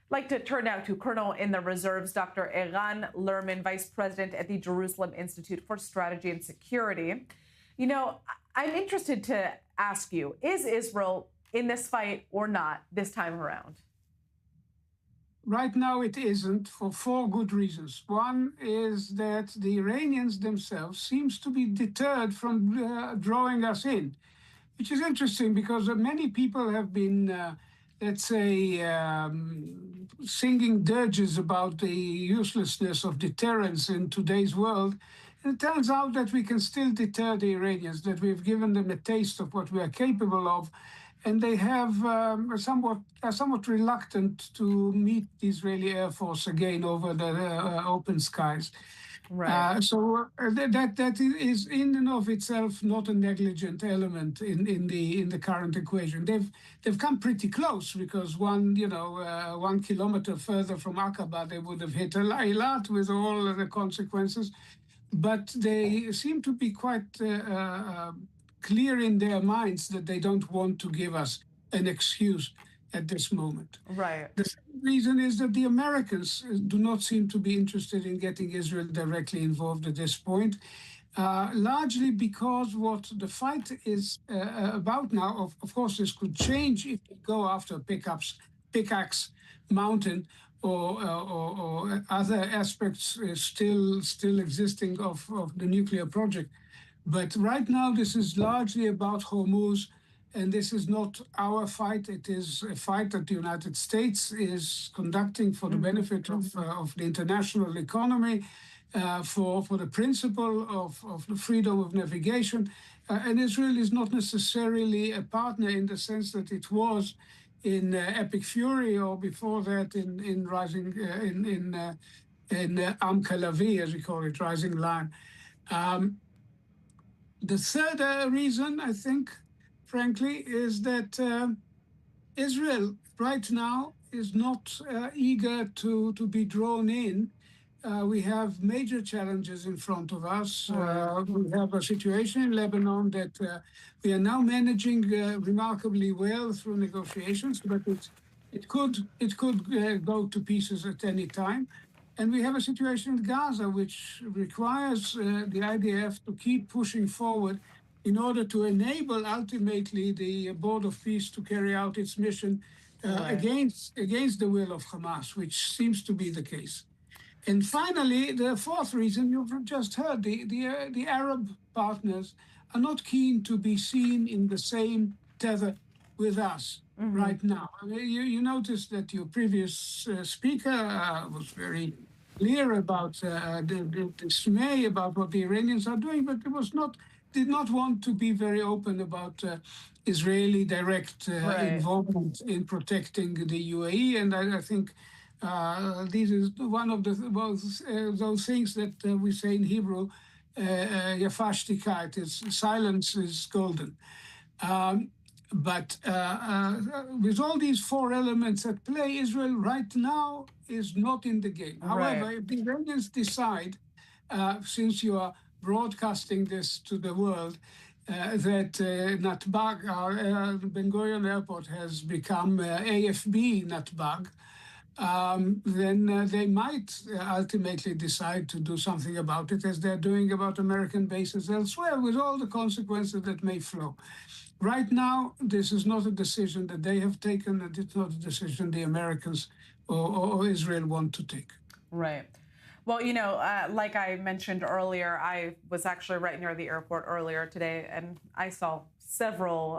Like to turn now to Colonel in the Reserves, Dr. Eran Lerman, Vice President at the Jerusalem Institute for Strategy and Security. You know, I'm interested to ask you, is Israel in this fight or not this time around? Right now, it isn't for four good reasons. One is that the Iranians themselves seems to be deterred from drawing us in, which is interesting because many people have been, let's say, singing dirges about the uselessness of deterrence in today's world. And it turns out that we can still deter the Iranians, that we've given them a taste of what we are capable of. And they have are somewhat reluctant to meet the Israeli Air Force again over the open skies. Right. That is in and of itself not a negligent element in the current equation. They've come pretty close because 1 kilometer further from Aqaba they would have hit Eilat with all of the consequences, but they seem to be quite clear in their minds that they don't want to give us an excuse at this moment. Right. The second reason is that the Americans do not seem to be interested in getting Israel directly involved at this point, largely because what the fight is about now, of course, this could change if we go after Pickaxe Mountain or other aspects still existing of the nuclear project. But right now, this is largely about Hormuz, and this is not our fight. It is a fight that the United States is conducting for the benefit of the international economy, for the principle of the freedom of navigation. And Israel is not necessarily a partner in the sense that it was in Epic Fury or before that in Rising in Am Kalavi, as we call it, Rising Lion. The third reason, I think, frankly, is that Israel right now is not eager to be drawn in. We have major challenges in front of us. We have a situation in Lebanon that we are now managing remarkably well through negotiations, but it could go to pieces at any time. And we have a situation in Gaza which requires the IDF to keep pushing forward in order to enable ultimately the Board of Peace to carry out its mission against the will of Hamas, which seems to be the case. And finally, the fourth reason you've just heard, the Arab partners are not keen to be seen in the same tether with us right now. I mean, you noticed that your previous speaker was very clear about the dismay about what the Iranians are doing, but did not want to be very open about Israeli direct involvement in protecting the UAE. And I think this is one of those things that we say in Hebrew, yafa shtika, it is silence is golden. But with all these four elements at play, Israel right now is not in the game. However, if the Iranians decide, since you are broadcasting this to the world, that Natbag, our Ben Gurion Airport, has become AFB Natbag, then they might ultimately decide to do something about it, as they're doing about American bases elsewhere, with all the consequences that may flow. Right now, this is not a decision that they have taken, and it's not a decision the Americans or Israel want to take. Right. Well, you know, like I mentioned earlier, I was actually right near the airport earlier today, and I saw several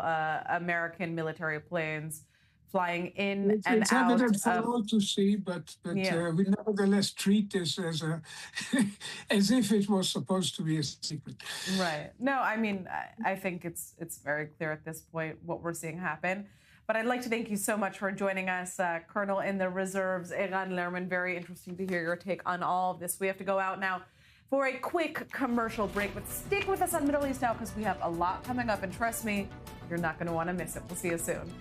American military planes flying in and it's out. It's evident for all to see, but we nevertheless treat this as as if it was supposed to be a secret. Right. No, I mean, I think it's very clear at this point what we're seeing happen. But I'd like to thank you so much for joining us, Colonel in the Reserves, Eran Lerman. Very interesting to hear your take on all of this. We have to go out now for a quick commercial break, but stick with us on Middle East Now because we have a lot coming up, and trust me, you're not going to want to miss it. We'll see you soon.